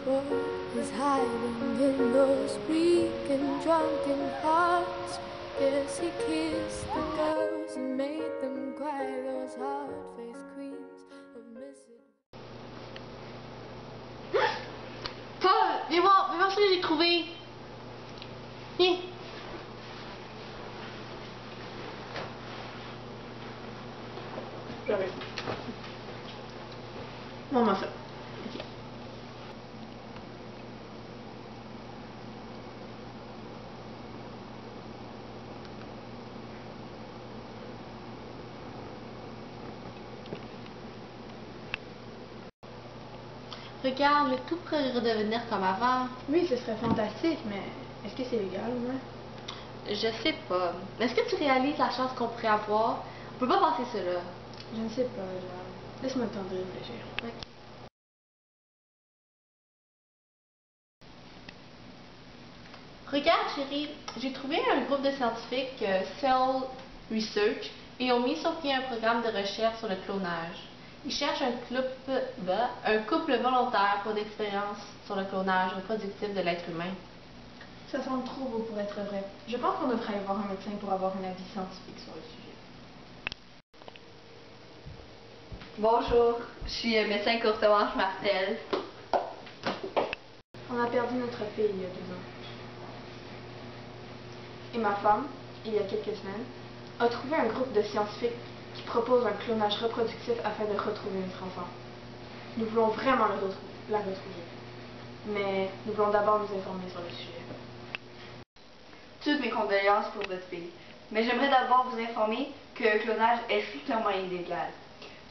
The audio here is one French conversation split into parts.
What is hiding in those weak and drunken hearts? Guess he kissed the girls and made them cry, those hard-faced queens of Mississippi. Paul, viens voir ce que j'ai trouvé. Viens. J'arrive. Montre-moi ça. Ok. Regarde, le tout pourrait redevenir comme avant. Oui, ce serait fantastique, mais est-ce que c'est légal au moins? Je sais pas. Est-ce que tu réalises la chance qu'on pourrait avoir? On peut pas passer cela. Je ne sais pas, genre. Laisse-moi le temps de réfléchir. Ok. Regarde, chérie, j'ai trouvé un groupe de scientifiques, Cell Research, et ont mis sur pied un programme de recherche sur le clonage. Ils cherchent un couple volontaire pour une expérience sur le clonage reproductif de l'être humain. Ça semble trop beau pour être vrai. Je pense qu'on devrait aller voir un médecin pour avoir un avis scientifique sur le sujet. Bonjour, je suis médecin Courtemanche Martel. On a perdu notre fille il y a 2 ans. Et ma femme, il y a quelques semaines, a trouvé un groupe de scientifiques qui propose un clonage reproductif afin de retrouver notre enfant. Nous voulons vraiment la retrouver. Mais nous voulons d'abord nous informer sur le sujet. Toutes mes condoléances pour votre fille. Mais j'aimerais d'abord vous informer que le clonage est strictement illégal.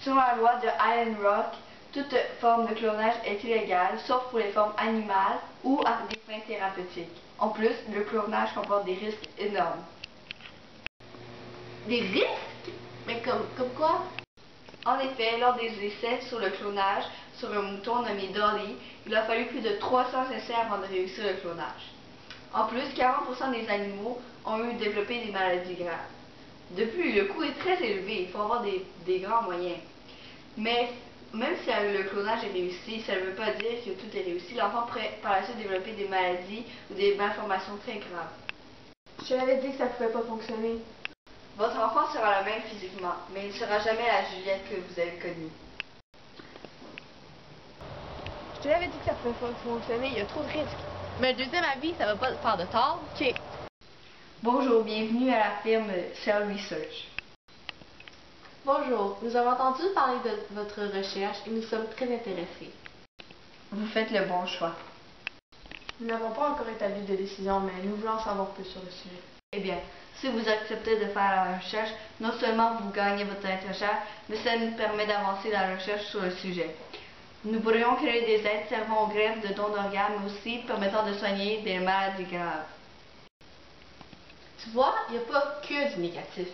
Selon la loi de Island Rock, toute forme de clonage est illégale, sauf pour les formes animales ou à des fins thérapeutiques. En plus, le clonage comporte des risques énormes. Des risques? Mais comme quoi? En effet, lors des essais sur le clonage sur un mouton nommé Dolly, il a fallu plus de 300 essais avant de réussir le clonage. En plus, 40% des animaux ont développé des maladies graves. De plus, le coût est très élevé, il faut avoir des grands moyens. Mais même si le clonage est réussi, ça ne veut pas dire que tout est réussi. L'enfant pourrait par la suite développer des maladies ou des malformations très graves. Je l'avais dit que ça ne pouvait pas fonctionner. Votre enfant sera la même physiquement, mais il ne sera jamais la Juliette que vous avez connue. Je te l'avais dit que ça ne pouvait pas fonctionner, il y a trop de risques. Mais le deuxième avis, ça va pas faire de tort. Ok. Bonjour, bienvenue à la firme Cell Research. Bonjour, nous avons entendu parler de votre recherche et nous sommes très intéressés. Vous faites le bon choix. Nous n'avons pas encore établi de décision, mais nous voulons en savoir plus sur le sujet. Eh bien, si vous acceptez de faire la recherche, non seulement vous gagnez votre intérêt, mais ça nous permet d'avancer la recherche sur le sujet. Nous pourrions créer des aides servant aux greffes de dons d'organes, mais aussi permettant de soigner des maladies graves. Tu vois, il n'y a pas que du négatif.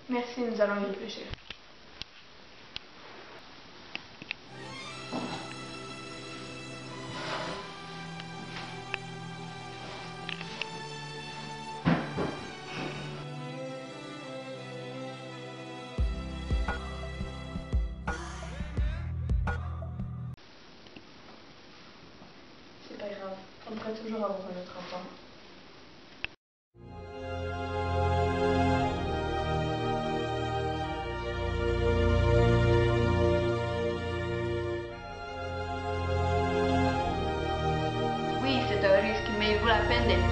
Merci, nous allons y réfléchir. C'est pas grave, on devrait toujours avoir un autre enfant. Oui, c'est un risque, mais il vaut la peine d'être